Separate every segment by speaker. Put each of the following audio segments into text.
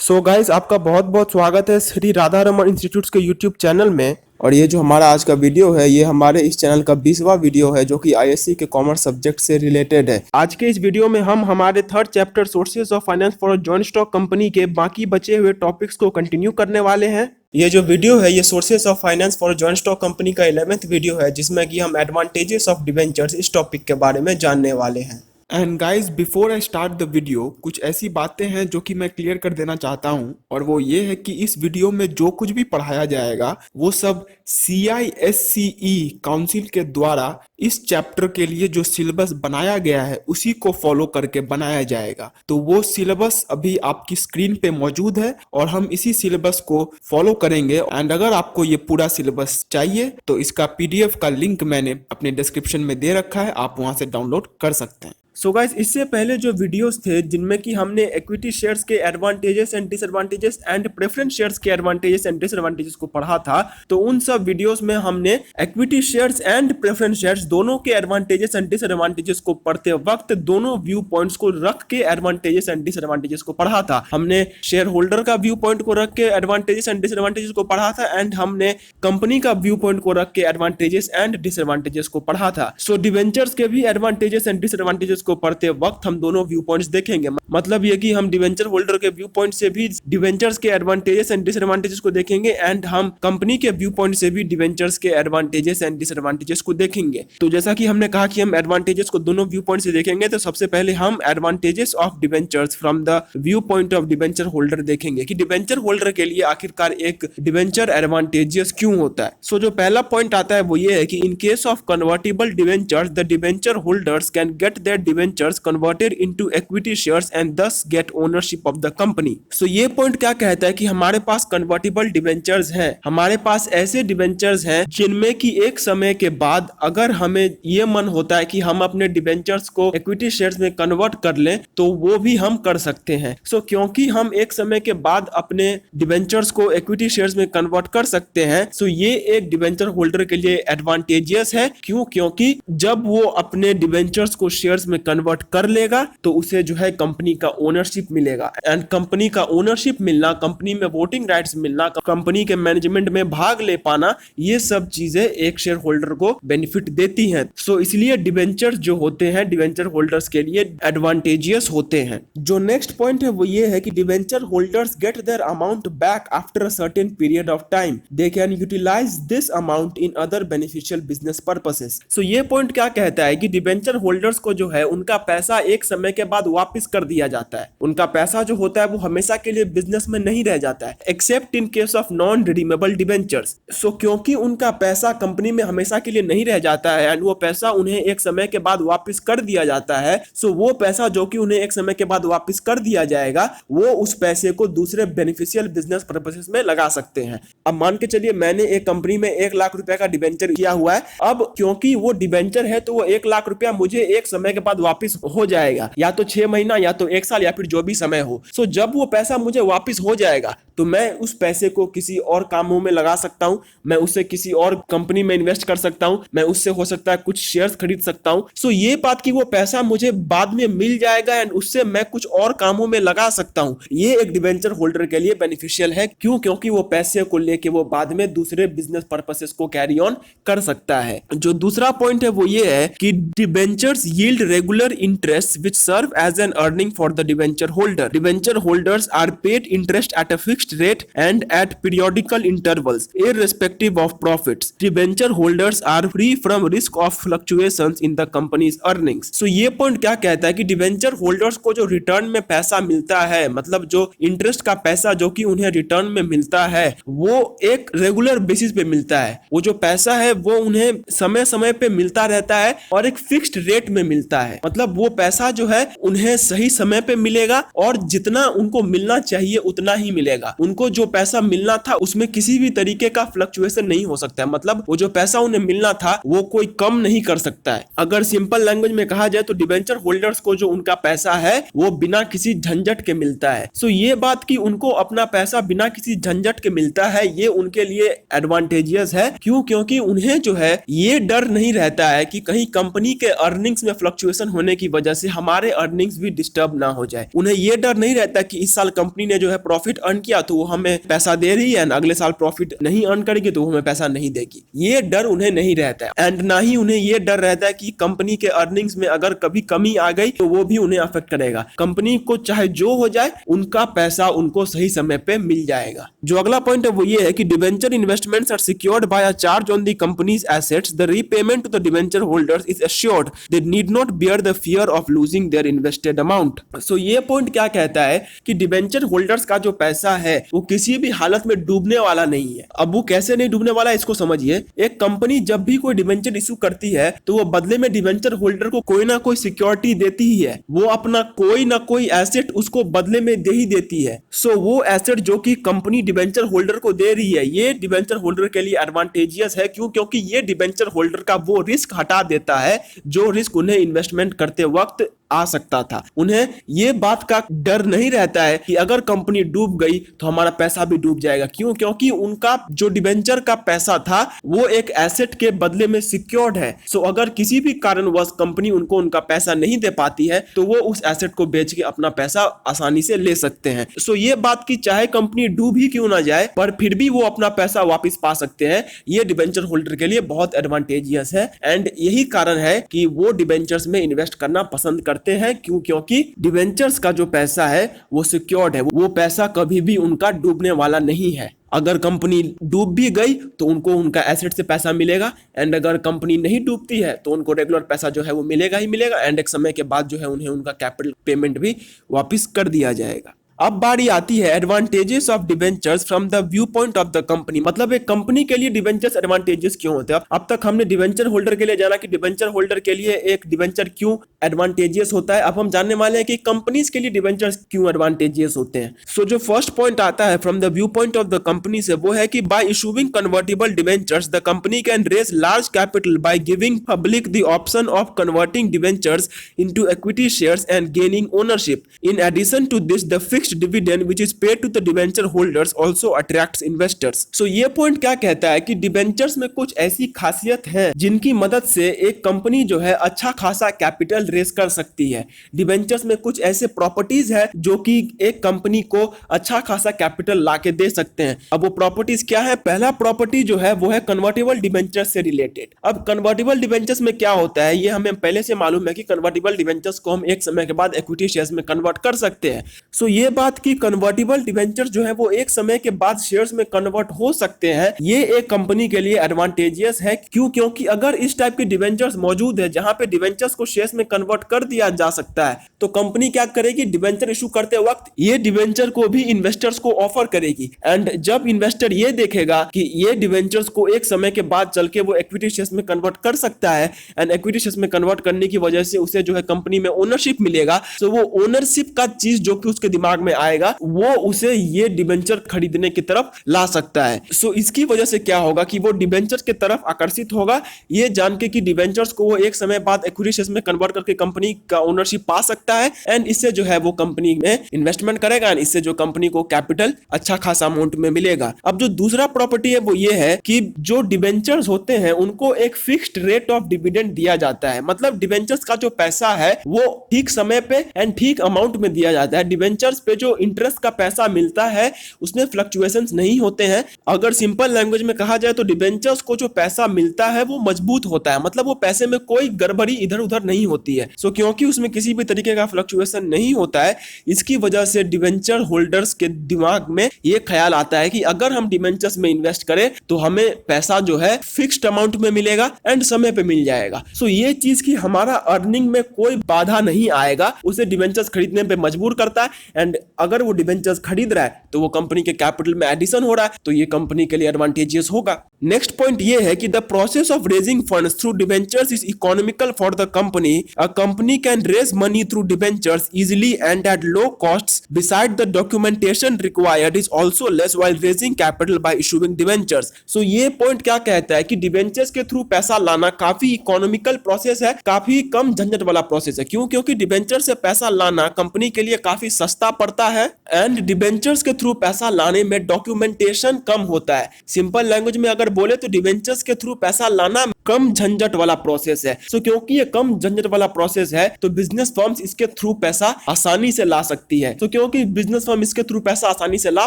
Speaker 1: Guys आपका बहुत बहुत स्वागत है श्री राधा रमन इंस्टीट्यूट के यूट्यूब चैनल में। और ये जो हमारा आज का वीडियो है ये हमारे इस चैनल का 20वां वीडियो है जो कि आईएससी के कॉमर्स सब्जेक्ट से रिलेटेड है। आज के इस वीडियो में हम हमारे third chapter sources of finance for joint stock company के बाकी बचे हुए टॉपिक्स को कंटिन्यू करने वाले हैं। ये जो वीडियो है ये sources of finance for joint stock company का 11th वीडियो है जिसमें कि हम एडवांटेजेस ऑफ डिबेंचर्स इस टॉपिक के बारे में जानने वाले हैं। And guys before I start the video कुछ ऐसी बातें हैं जो कि मैं क्लियर कर देना चाहता हूं, और वो ये है कि इस वीडियो में जो कुछ भी पढ़ाया जाएगा वो सब CISCE काउंसिल के द्वारा इस चैप्टर के लिए जो सिलेबस बनाया गया है उसी को फॉलो करके बनाया जाएगा। तो वो सिलेबस अभी आपकी स्क्रीन पे मौजूद है और हम इसी सिलेबस को फॉलो करेंगे। एंड अगर आपको ये पूरा सिलेबस चाहिए तो इसका PDF का लिंक मैंने अपने डिस्क्रिप्शन में दे रखा है, आप वहां से डाउनलोड कर सकते हैं। गाइस इससे पहले जो वीडियोस थे जिनमें कि हमने इक्विटी शेयर्स के advantages and disadvantages and preference shares के एडवांटेजेस एंड डिसएडवांटेजेस को पढ़ा था, तो उन सब वीडियोस में हमने equity shares and preference shares दोनों के एडवांटेजेस एंड डिसएडवांटेजेस को पढ़ते वक्त दोनों व्यू पॉइंट्स को रख के एडवांटेजेस एंड डिसएडवांटेजेस को पढ़ा था। हमने शेयर होल्डर का व्यू पॉइंट को रख के एडवांटेजेस एंड डिसएडवांटेजेस को पढ़ा था एंड हमने कंपनी का व्यू पॉइंट को रख के एडवांटेजेस एंड डिसएडवांटेजेस को पढ़ा था। डिबेंचर्स के भी एडवांटेजेस एंड डिसएडवांटेजेस को पढ़ते वक्त हम दोनों व्यू पॉइंट्स देखेंगे। मतलब ये कि हम डिवेंचर होल्डर के व्यू पॉइंट से भी डिवेंचर्स के एडवांटेजेस एंड डिसएडवांटेजेस को देखेंगे एंड हम कंपनी के व्यू पॉइंट से भी डिवेंचर्स के एडवांटेजेस एंड डिसएडवांटेजेस को देखेंगे। तो जैसा कि हमने कहा कि हम एडवांटेजेस को दोनों व्यू पॉइंट से देखेंगे, तो सबसे पहले हम advantages of debentures from the view point of debenture holder देखेंगे कि डिवेंचर होल्डर के लिए आखिरकार एक डिवेंचर एडवांटेजियस क्यों होता है। जो पहला पॉइंट आता है वो ये है कि in case of convertible debentures the debenture holders can get their debentures converted into equity shares and thus get ownership of the company। ये पॉइंट क्या कहता है कि हमारे पास कन्वर्टिबल डिवेंचर्स हैं, हमारे पास ऐसे डिवेंचर्स हैं जिनमें कि एक समय के बाद अगर हमें ये मन होता है कि हम अपने डिवेंचर्स को इक्विटी शेयर्स में कन्वर्ट कर लें तो वो भी हम कर सकते हैं। क्योंकि हम एक समय के बाद अपने डिवेंचर्स को इक्विटी शेयर्स में कन्वर्ट कर सकते हैं, ये एक डिवेंचर होल्डर के लिए एडवांटेजियस है। क्यों? क्योंकि जब वो अपने डिवेंचर्स को शेयर्स में कन्वर्ट कर लेगा तो उसे जो है कंपनी का ओनरशिप मिलेगा एंड कंपनी का ओनरशिप मिलना, कंपनी में वोटिंग राइट्स मिलना, कंपनी के मैनेजमेंट में भाग ले पाना, ये सब चीजें एक शेयर होल्डर को बेनिफिट देती हैं। इसलिए डिवेंचर जो होते हैं डिवेंचर होल्डर्स के लिए एडवांटेजियस होते हैं। जो नेक्स्ट पॉइंट है वो ये है कि debenture holders get their amount back after a certain period of time, they can utilise this amount in other beneficial business purposes. ये पॉइंट क्या कहता है कि डिवेंचर होल्डर्स को जो है उनका पैसा एक समय के बाद वापस कर दिया जाता है। उनका पैसा जो होता है वो हमेशा के लिए बिजनेस में नहीं रह जाता है, accept in case of non redeemable debentures. क्योंकि उनका पैसा कंपनी में हमेशा के लिए नहीं रह जाता है एंड वो पैसा उन्हें एक समय के बाद वापस कर दिया जाता है, वो पैसा जो कि उन्हें एक समय के बाद वापस कर दिया जाएगा वो उस पैसे को दूसरे बेनिफिशियल बिजनेस पर्पसेस में लगा सकते हैं। अब मान के चलिए मैंने एक कंपनी में 1 लाख रुपए का डिबेंचर किया हुआ है। अब क्योंकि वो डिबेंचर है तो वो 1 लाख रुपया मुझे एक समय के बाद वापस हो जाएगा, या तो 6 महीना या तो 1 साल या फिर जो भी समय हो। जब वो पैसा मुझे वापस हो जाएगा तो मैं उस पैसे को किसी और कामों में लगा सकता हूं, मैं उससे किसी और कंपनी में इन्वेस्ट कर सकता हूं, मैं उससे हो सकता है कुछ शेयर्स खरीद सकता हूं। ये बात कि वो पैसा मुझे बाद में मिल जाएगा एंड उससे मैं कुछ और कामों में लगा सकता हूं, ये एक डिबेंचर होल्डर के लिए बेनिफिशियल है। क्यों? क्योंकि वो पैसे को लेके वो बाद में दूसरे बिजनेस पर्पसेस को कैरी ऑन कर सकता है। जो दूसरा पॉइंट है वो ये है कि debentures yield regular interest which serve as an earning for the debenture holder. Debenture holders are paid interest at a fixed rate and at periodical intervals, irrespective of profits. Debenture holders are free from risk of fluctuations in the company's earnings. ये point क्या कहता है कि debenture holders को जो return में पैसा मिलता है, मतलब जो इंटरेस्ट का पैसा जो कि उन्हें रिटर्न में मिलता है वो एक रेगुलर बेसिस पे मिलता है। वो जो पैसा है वो उन्हें समय समय पे मिलता रहता है और एक फिक्स्ड रेट में मिलता है। मतलब वो पैसा जो है उन्हें सही समय पे मिलेगा और जितना उनको मिलना चाहिए उतना ही मिलेगा। उनको जो पैसा मिलना था उसमें किसी भी तरीके का फ्लक्चुएशन नहीं हो सकता है। मतलब वो जो पैसा उन्हें मिलना था वो कोई कम नहीं कर सकता है। अगर सिंपल लैंग्वेज में कहा जाए तो डिबेंचर होल्डर्स को जो उनका पैसा है वो बिना किसी झंझट के मिलता है। सो ये बात कि उनको अपना पैसा बिना किसी झंझट के मिलता है ये उनके लिए एडवांटेजियस है। क्यों? क्योंकि उन्हें जो है ये डर नहीं रहता है कि कहीं कंपनी के अर्निंग्स में फ्लक्चुएशन होने की वजह से हमारे अर्निंग्स भी डिस्टर्ब ना हो जाए। उन्हें ये डर नहीं रहता कि इस साल कंपनी ने जो है प्रॉफिट अर्न किया तो वो हमें पैसा दे रही है, अगले साल प्रॉफिट नहीं अर्न करेगी तो वो हमें पैसा नहीं देगी। ये डर उन्हें नहीं रहता है। एंड ना ही उन्हें ये डर रहता है कि कंपनी के अर्निंग्स में अगर कभी कमी आ गई तो वो भी उन्हें अफेक्ट करेगा। कंपनी को चाहे जो हो जाए उनका पैसा उनको सही समय पे मिल जाएगा। जो अगला पॉइंट है वो ये है कि debenture investments are secured by a charge on the company's assets. The repayment to the debenture holders is assured. They need not bear the fear of losing their invested amount. So ये point क्या कहता है कि debenture holders का जो पैसा है वो किसी भी हालत में डूबने वाला नहीं है। अब वो कैसे नहीं डूबने वाला है इसको समझिए। एक कंपनी जब भी कोई डिबेंचर इशू करती है तो वो बदले में डिबेंचर होल्डर को कोई ना कोई सिक्योरिटी देती ही है। वो अपना कोई ना कोई एसेट उसको बदले में दे ही देती है। सो वो एसेट जो कि कंपनी डिबेंचर होल्डर को दे रही है ये डिबेंचर होल्डर के लिए एडवांटेजियस है। क्यों? क्योंकि ये डिबेंचर होल्डर का वो रिस्क हटा देता है जो रिस्क उन्हें इन्वेस्टमेंट करते वक्त आ सकता था। उन्हें ये बात का डर नहीं रहता है कि अगर कंपनी डूब गई तो हमारा पैसा भी डूब जाएगा। क्यों? क्योंकि उनका जो डिबेंचर का पैसा था वो एक एसेट के बदले में सिक्योर्ड है। सो अगर किसी भी कारणवश कंपनी उनको उनका पैसा नहीं दे पाती है तो वो उस एसेट को बेच के अपना पैसा आसानी से ले सकते हैं। सो ये बात कि चाहे कंपनी डूब ही क्यों ना जाए पर फिर भी वो अपना पैसा वापस पा सकते हैं, ये डिबेंचर होल्डर के लिए बहुत एडवांटेजियस है। एंड यही कारण है कि वो डिबेंचर्स में इन्वेस्ट करना पसंद करते हैं। क्यों? क्योंकि डिबेंचर्स का जो पैसा है वो सिक्योर्ड है। वो पैसा कभी भी उनका डूबने वाला नहीं है। अगर कंपनी डूब भी गई तो उनको उनका एसेट से पैसा मिलेगा एंड अगर कंपनी नहीं डूबती है तो उनको रेगुलर पैसा जो है वो मिलेगा ही मिलेगा एंड एक समय के बाद जो है उन्हें उनका कैपिटल पेमेंट भी वापस कर दिया जाएगा। अब बारी आती है advantages of debentures from the view point of the company. मतलब एक कंपनी के लिए डिबेंचर्स एडवांटेजेस क्यों होते हैं। अब तक हमने डिबेंचर होल्डर के लिए जाना कि डिबेंचर होल्डर के लिए एक डिबेंचर क्यों एडवांटेजियस होता है। अब हम जानने वाले हैं कि कंपनीज के लिए डिबेंचर्स क्यों एडवांटेजियस होते हैं। सो जो फर्स्ट पॉइंट आता है from the view point of the company से वो है कि by issuing convertible debentures the company can raise large capital by giving public the option of converting debentures into equity shares and gaining ownership. In addition to this the fixed dividend which is paid to the debenture holders also attracts investors। So ये point क्या कहता है कि debentures में कुछ ऐसी खासियत है जिनकी मदद से एक कंपनी जो है अच्छा खासा कैपिटल रेस कर सकती है। डिबेंचर्स में कुछ ऐसे प्रॉपर्टीज है जो कि एक कंपनी को अच्छा खासा कैपिटल लाके दे सकते हैं। अब वो प्रॉपर्टीज क्या है? पहला प्रॉपर्टी जो है वो है कन्वर्टेबल डिबेंचर्स से रिलेटेड। अब कन्वर्टेबल डिबेंचर्स में क्या होता है ये हमें पहले से मालूम है कि कन्वर्टेबल डिबेंचर्स को हम एक समय के बाद इक्विटी शेयर्स में कन्वर्ट कर सकते हैं। सो ये बात कि कन्वर्टेबल डिबेंचर जो है वो एक समय के बाद शेयर्स में कन्वर्ट हो सकते हैं ये एक कंपनी के लिए एडवांटेजियस है। क्यों? क्योंकि अगर इस टाइप के डिबेंचर्स मौजूद है जहां पे डिबेंचर्स को शेयर्स में कन्वर्ट कर दिया जा सकता है तो कंपनी क्या करेगी? डिबेंचर इशू करते वक्त ये डिबेंचर को भी इन्वेस्टर्स को ऑफर करेगी एंड जब इन्वेस्टर ये देखेगा कि ये डिबेंचर्स को एक समय के बाद चल के वो इक्विटी शेयर्स में कन्वर्ट कर सकता है एंड इक्विटी शेयर्स में कन्वर्ट करने की वजह से उसे जो है कंपनी में ओनरशिप मिलेगा। तो वो ओनरशिप का चीज जो कि उसके दिमाग में आएगा वो उसे ये डिबेंचर खरीदने की तरफ ला सकता है। सो इसकी वजह से क्या होगा कि वो डिबेंचर की तरफ आकर्षित होगा ये जान के कि डिबेंचर्स को वो एक समय बाद इक्विटी शेयर्स में कन्वर्ट करके कंपनी का ओनरशिप पा सकता है एंड इससे जो है वो कंपनी में इन्वेस्टमेंट करेगा एंड इससे जो कंपनी को कैपिटल अच्छा खासा अमाउंट में मिलेगा। अब जो दूसरा प्रॉपर्टी है वो ये है कि जो डिबेंचर्स होते हैं उनको एक फिक्स्ड रेट ऑफ डिविडेंड दिया जाता है। मतलब डिबेंचर्स का जो पैसा है वो ठीक समय पे एंड ठीक अमाउंट में दिया जाता है। डिबेंचर्स पे जो इंटरेस्ट का पैसा मिलता है उसमें फ्लक्चुएशंस नहीं होते हैं। अगर सिंपल लैंग्वेज में कहा जाए तो डिबेंचर्स को जो पैसा मिलता है वो मजबूत होता है। मतलब वो पैसे में कोई गड़बड़ी इधर उधर नहीं होती है। सो क्योंकि उसमें किसी भी तरीके का फ्लक्चुएशन नहीं होता है इसकी वजह से डिबेंचर होल्डर्स के दिमाग में ये ख्याल आता है कि अगर हम डिबेंचर्स में इन्वेस्ट करें तो हमें पैसा जो है फिक्स्ड अमाउंट में मिलेगा एंड समय पे मिल जाएगा। सो ये चीज की हमारा अर्निंग में कोई बाधा नहीं आएगा उसे डिबेंचर्स खरीदने पे मजबूर करता है एंड अगर वो डिबेंचर्स खरीद रहा है तो वो कंपनी के कैपिटल में एडिशन हो रहा है तो ये कंपनी के लिए एडवांटेजियस होगा। नेक्स्ट पॉइंट ये है कि the process of raising funds through debentures is economical for the company. A company can raise money through debentures easily and at low costs. Beside the documentation required is also less while raising capital by issuing debentures. So ये point क्या कहता है कि debentures के through पैसा लाना काफी economical process है, काफी कम झंझट वाला प्रोसेस है। क्यों? क्योंकि डिबेंचर से पैसा लाना कंपनी के लिए काफी सस्ता पड़ता है एंड डिबेंचर्स के थ्रू पैसा लाने में डॉक्यूमेंटेशन कम होता है। सिंपल लैंग्वेज में अगर बोले तो डिबेंचर्स के थ्रू पैसा लाना कम झंझट वाला प्रोसेस है। सो क्योंकि ये कम झंझट वाला प्रोसेस है तो बिजनेस फर्म्स इसके थ्रू पैसा आसानी से ला सकती है। तो क्योंकि बिजनेस फर्म इसके थ्रू पैसा आसानी से ला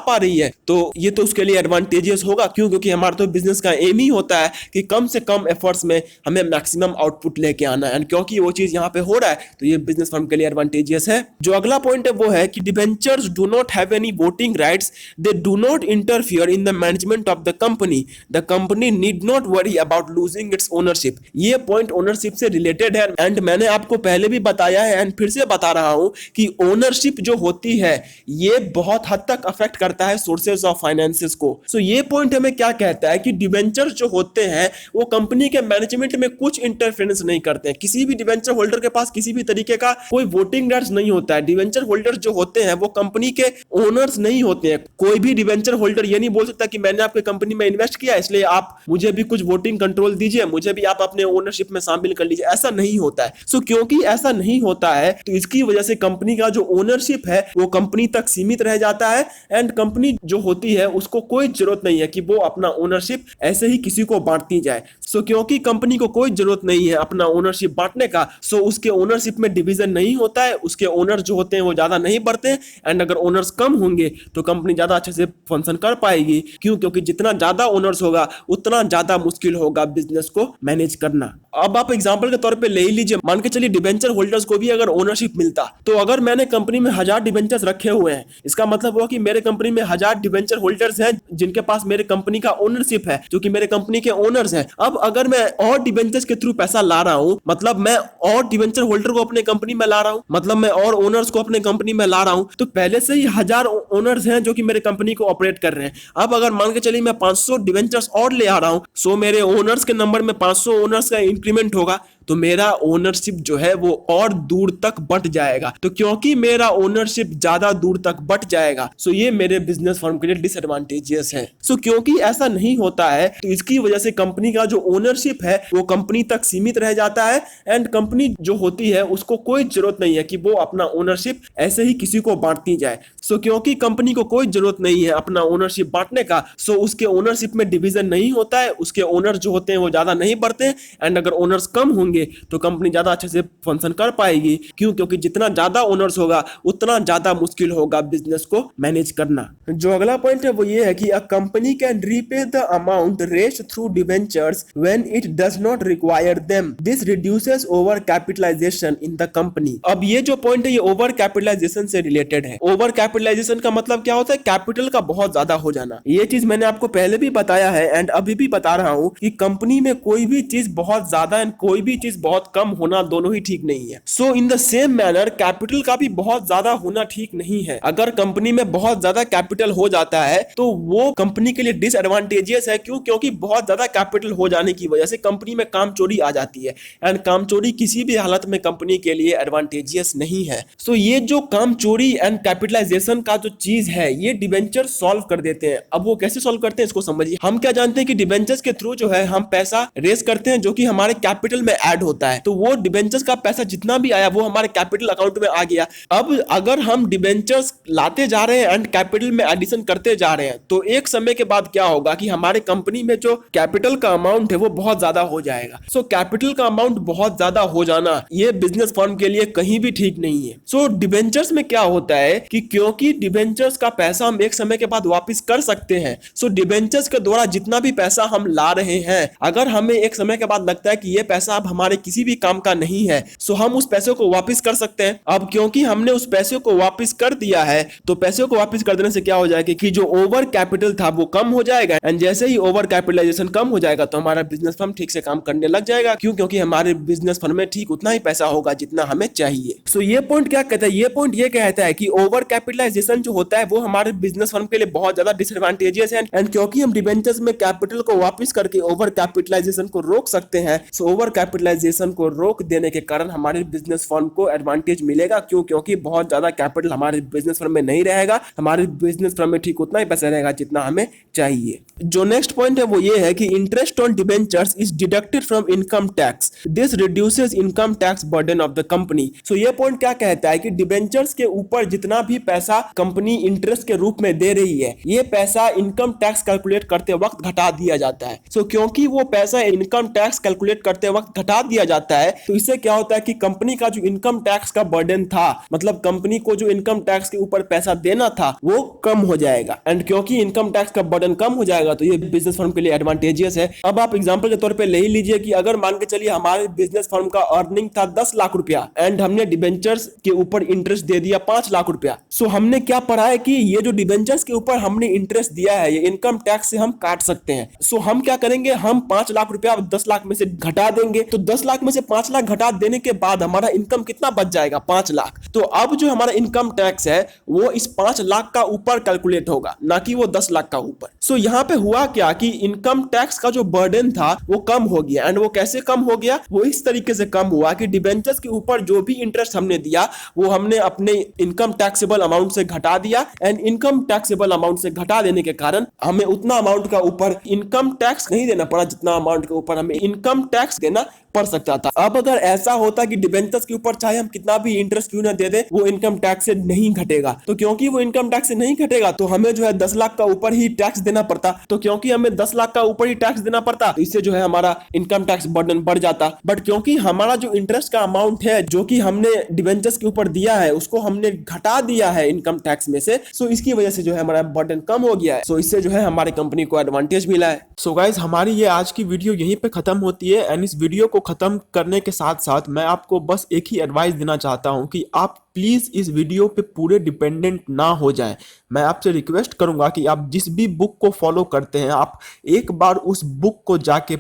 Speaker 1: पा रही है तो ये तो उसके लिए एडवांटेजियस होगा। क्यों? क्योंकि हमारा तो बिजनेस का एम ही होता है कि कम से कम एफर्ट्स में हमें मैक्सिमम आउटपुट लेके आना है, एंड क्योंकि वो चीज यहाँ पे हो रहा है तो ये बिजनेस फर्म के लिए एडवांटेजियस है। जो अगला पॉइंट है वो है कि debentures do not have any voting rights, they do not interfere in the management of the company need not worry about losing its ownership. ये पॉइंट ओनरशिप से रिलेटेड है एंड मैंने आपको पहले भी बताया है एंड फिर से बता रहा हूं कि ओनरशिप जो होती है ये बहुत हद तक अफेक्ट करता है सोर्सेज ऑफ फाइनेंसेस को। सो ये पॉइंट हमें क्या कहता है कि डिबेंचर जो होते हैं वो कंपनी के मैनेजमेंट में कुछ इंटरफेरेंस नहीं करते हैं। किसी भी डिबेंचर होल्डर के पास किसी भी तरीके का कोई वोटिंग राइट्स नहीं होता है। डिबेंचर होल्डर जो होते हैं वो कंपनी के ओनर्स नहीं होते हैं। कोई भी डिबेंचर होल्डर ये नहीं बोल सकता कि मैंने आपके कंपनी में इन्वेस्ट किया इसलिए आप मुझे भी कुछ वोटिंग कंट्रोल दीजिए, मुझे भी आप अपने ओनरशिप में शामिल कर लीजिए। ऐसा नहीं होता है। सो क्योंकि ऐसा नहीं होता है तो इसकी वजह से कंपनी का जो ओनरशिप है वो कंपनी तक सीमित रह जाता है एंड कंपनी जो होती है उसको कोई जरूरत नहीं है कि वो अपना ओनरशिप ऐसे ही किसी को बांटती जाए। सो क्योंकि कंपनी को कोई जरूरत नहीं है अपना ओनरशिप बांटने का, सो उसके ओनरशिप में डिवीजन नहीं होता है, उसके ओनर जो होते हैं वो ज्यादा नहीं बढ़ते एंड अगर ओनर्स कम होंगे तो कंपनी ज्यादा अच्छे से फंक्शन कर पाएगी। क्यों? क्योंकि जितना ज्यादा ओनर्स होगा उतना ज्यादा मुश्किल होगा बिजनेस को मैनेज करना। अब आप एग्जांपल के तौर पे ले ही लीजिए, मान के चलिए डिबेंचर होल्डर्स को भी अगर ओनरशिप मिलता तो अगर मैंने कंपनी में 1000 डिबेंचर्स रखे हुए हैं, इसका मतलब हुआ कि मेरे कंपनी में 1000 डिबेंचर होल्डर्स हैं जिनके पास मेरे कंपनी का ओनरशिप है, जो कि मेरे कंपनी के ओनर्स हैं। अब अगर मैं और डिबेंचर्स के थ्रू पैसा ला रहा हूं, मतलब मैं और डिबेंचर होल्डर को अपने कंपनी में ला रहा हूं, मतलब मैं और ओनर्स को अपने कंपनी में ला रहा हूं, तो पहले से ही 1000 ओनर्स हैं जो कि मेरे कंपनी को ऑपरेट कर रहे हैं। अब अगर मान के चलिए मैं 500 डिबेंचर्स और ले आ रहा हूं, सो मेरे ओनर्स के नंबर में 500 ओनर्स का इंक्रीमेंट होगा तो मेरा ओनरशिप जो है वो और दूर तक बढ़ जाएगा। तो क्योंकि मेरा ओनरशिप ज्यादा दूर तक बढ़ जाएगा सो ये मेरे बिजनेस फर्म के लिए डिसएडवांटेजियस है। सो क्योंकि ऐसा नहीं होता है तो इसकी वजह से कंपनी का जो ओनरशिप है वो कंपनी तक सीमित रह जाता है एंड कंपनी जो होती है उसको कोई जरूरत नहीं है कि वो अपना ओनरशिप ऐसे ही किसी को बांटती जाए। सो क्योंकि कंपनी को कोई जरूरत नहीं है अपना ओनरशिप बांटने का, सो उसके ओनरशिप में डिवीजन नहीं होता है, उसके ओनर जो होते हैं वो ज्यादा नहीं बढ़ते एंड अगर ओनर्स कम होंगे तो कंपनी ज्यादा अच्छे से फंक्शन कर पाएगी। क्यों? क्योंकि जितना ज्यादा ओनर्स होगा उतना ज्यादा मुश्किल होगा बिजनेस को मैनेज करना। जो अगला पॉइंट है वो ये है कि a company can repay the amount raised through debentures when it does not require them. This reduces over capitalisation in the company. अब ये जो पॉइंट है ये ओवर कैपिटलाइजेशन से रिलेटेड है। ओवर कैपिटलाइजेशन का मतलब क्या होता है? कैपिटल का बहुत ज्यादा हो जाना। ये चीज मैंने आपको पहले भी बताया है एंड अभी भी बता रहा हूं कि कंपनी में कोई भी चीज बहुत ज्यादा एंड कोई भी चीज बहुत कम होना दोनों ही ठीक नहीं है। So in the same manner capital का भी बहुत ज्यादा होना ठीक नहीं है। अगर कंपनी में बहुत ज्यादा कैपिटल हो जाता है तो वो कंपनी के लिए डिसएडवांटेजियस है। क्यों? क्योंकि बहुत ज्यादा कैपिटल हो जाने की वजह से कंपनी में काम चोरी आ जाती है एंड काम चोरी किसी भी हालत में कंपनी के लिए एडवांटेजियस नहीं है। सो ये जो काम चोरी एंड कैपिटलाइजेशन का जो चीज है ये डिबेंचर सॉल्व कर देते हैं। अब वो कैसे सॉल्व करते हैं इसको समझिए। हम क्या जानते हैं कि डिबेंचर्स के थ्रू जो है हम पैसा रेज करते हैं जो कि हमारे कैपिटल में ऐड होता है। तो वो डिबेंचर्स का पैसा जितना भी आया वो हमारे कैपिटल अकाउंट में आ गया। अब अगर हम डिबेंचर्स लाते जा रहे हैं एंड कैपिटल में एडिशन करते जा रहे हैं तो एक समय के बाद क्या होगा कि हमारे कंपनी में जो कैपिटल का अमाउंट है वो बहुत ज्यादा हो जाएगा। सो कैपिटल का अमाउंट बहुत ज्यादा हो जाना ये बिजनेस फर्म के लिए कहीं भी ठीक नहीं है। सो डिबेंचर्स में क्या होता है कि क्योंकि डिबेंचर्स का पैसा हम एक समय के बाद वापस कर सकते हैं, सो डिबेंचर्स के द्वारा जितना भी पैसा हम ला रहे हैं अगर हमें एक समय के बाद लगता है कि ये पैसा अब हमारे हमारे किसी भी काम का नहीं है, सो हम उस पैसे को वापस कर सकते हैं। अब क्योंकि हमने उस पैसे को वापस कर दिया है, तो पैसे को वापस कर देने से क्या हो जाएगा कि जो ओवर कैपिटल था वो कम हो जाएगा, एंड जैसे ही ओवर कैपिटलाइजेशन कम हो जाएगा तो हमारा बिजनेस फर्म ठीक से काम करने लग जाएगा। क्यों? क्योंकि हमारे बिजनेस फर्म में ठीक उतना ही पैसा होगा जितना हमें चाहिए। सो ये पॉइंट क्या कहता है? ये पॉइंट ये कहता है कि ओवर कैपिटलाइजेशन जो होता है वो हमारे बिजनेस फर्म के लिए बहुत ज्यादा डिसएडवांटेजियस है, एंड क्योंकि हम डिबेंचर्स में कैपिटल को वापस करके ओवर कैपिटलाइजेशन को रोक सकते हैं, सो ओवर कैपिटलाइजेशन को रोक देने के कारण हमारे बिजनेस फर्म को एडवांटेज मिलेगा। क्यों? क्योंकि बहुत ज्यादा कैपिटल हमारे बिजनेस फर्म में नहीं रहेगा, हमारे बिजनेस फर्म में ठीक उतना ही पैसा रहेगा जितना हमें चाहिए। जो नेक्स्ट पॉइंट है वो ये है कि interest on debentures is deducted from income tax, this reduces income tax burden of the company. So ये पॉइंट क्या कहता है कि डिबेंचर्स के ऊपर जितना भी पैसा कंपनी इंटरेस्ट के रूप में दे रही है, ये पैसा इनकम टैक्स कैलकुलेट करते वक्त घटा दिया जाता है। सो क्योंकि वो पैसा इनकम टैक्स कैलकुलेट करते वक्त घटा दिया जाता है, तो इससे क्या होता है कि कंपनी का जो इनकम टैक्स का बर्डन था, मतलब कंपनी को जो इनकम टैक्स के ऊपर पैसा देना था वो कम हो जाएगा, एंड क्योंकि इनकम टैक्स का बर्डन कम हो जाएगा तो ये बिजनेस फर्म के लिए एडवांटेजियस है। अब आप एग्जांपल के तौर पे ले ही लीजिए कि अगर मान के चलिए हमारे बिजनेस फर्म का अर्निंग था 10 लाख रुपया, एंड हमने डिबेंचर्स के ऊपर इंटरेस्ट दे दिया 5 लाख रुपया। सो हमने क्या पढ़ा है कि ये जो डिबेंचर्स के ऊपर हमने इंटरेस्ट दिया है ये इनकम टैक्स से हम काट सकते हैं। सो हम क्या करेंगे, हम 5 लाख रुपया 10 लाख में से घटा देंगे, तो 10 लाख में से 5 लाख घटा देने के बाद हमारा इनकम कितना बच जाएगा? 5 लाख। तो अब जो हमारा इनकम टैक्स है वो इस 5 लाख का ऊपर कैलकुलेट होगा, ना कि वो 10 लाख का ऊपर। सो यहाँ पे हुआ क्या कि इनकम टैक्स का जो बर्डन था वो कम हो गया, एंड वो कैसे कम हो गया? वो इस तरीके से कम हुआ कि डिबेंचर्स के ऊपर जो भी इंटरेस्ट हमने दिया वो हमने अपने इनकम टैक्सेबल अमाउंट से घटा दिया, एंड इनकम टैक्सेबल अमाउंट से घटा देने के कारण हमें उतना अमाउंट का ऊपर इनकम टैक्स नहीं देना पड़ा जितना अमाउंट के ऊपर हमें इनकम टैक्स देना पड़ सकता था। अब अगर ऐसा होता कि डिबेंचर्स के ऊपर चाहे हम कितना भी इंटरेस्ट क्यों ना दे दे, वो इनकम टैक्स से नहीं घटेगा, तो क्योंकि वो इनकम टैक्स से नहीं घटेगा तो हमें जो है 10 लाख का ऊपर ही टैक्स देना पड़ता। तो क्योंकि हमें 10 लाख का ऊपर ही टैक्स देना पड़ता, तो इससे जो है हमारा इनकम टैक्स बर्डन बढ़ जाता। बट क्योंकि हमारा जो इंटरेस्ट का अमाउंट है जो कि हमने डिबेंचर्स के ऊपर दिया है उसको हमने घटा दिया है इनकम टैक्स में से, सो इसकी वजह से जो है हमारा बर्डन कम हो गया है। सो इससे जो है हमारे कंपनी को एडवांटेज मिला है। सो गाइज, हमारी ये आज की वीडियो यहीं पे खत्म होती है, एंड इस वीडियो को खत्म करने के साथ साथ मैं आपको बस एक ही एडवाइस देना चाहता हूं कि आप प्लीज इस वीडियो पे पूरे डिपेंडेंट ना हो जाएं। मैं आपसे रिक्वेस्ट करूंगा कि आप जिस भी बुक को फॉलो करते हैं आप एक बार उस बुक को जाके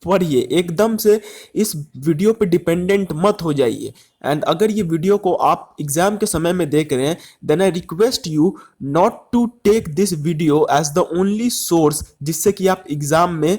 Speaker 1: पढ़िए, एकदम से इस वीडियो पे डिपेंडेंट मत हो जाइए। एंड अगर ये वीडियो को आप एग्जाम के समय में देख रहे हैं, then I request you not to take this video as the only source जिससे कि आप एग्जाम में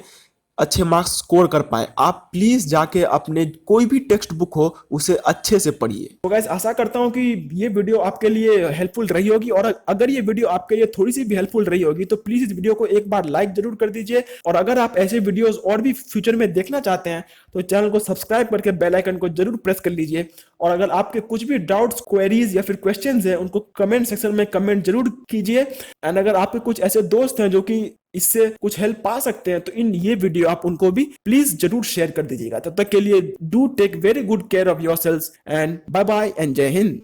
Speaker 1: अच्छे मार्क्स स्कोर कर पाए। आप प्लीज जाके अपने कोई भी टेक्स्ट बुक हो उसे अच्छे से पढ़िए। तो गाइस, आशा करता हूं कि ये वीडियो आपके लिए हेल्पफुल रही होगी, और अगर ये वीडियो आपके लिए थोड़ी सी भी हेल्पफुल रही होगी तो प्लीज इस वीडियो को एक बार लाइक जरूर कर दीजिए, और अगर आप ऐसे वीडियोस और भी फ्यूचर में देखना चाहते हैं तो चैनल को सब्सक्राइब करके बेल आइकन को जरूर प्रेस कर लीजिए। और अगर आपके कुछ भी डाउट्स, क्वेरीज या फिर क्वेश्चंस हैं उनको कमेंट सेक्शन में कमेंट जरूर कीजिए। एंड अगर आपके कुछ ऐसे दोस्त हैं जो कि इससे कुछ हेल्प पा सकते हैं तो ये वीडियो आप उनको भी प्लीज जरूर शेयर कर दीजिएगा। तब तक के लिए do take very good care of yourselves, and bye bye and जय हिंद।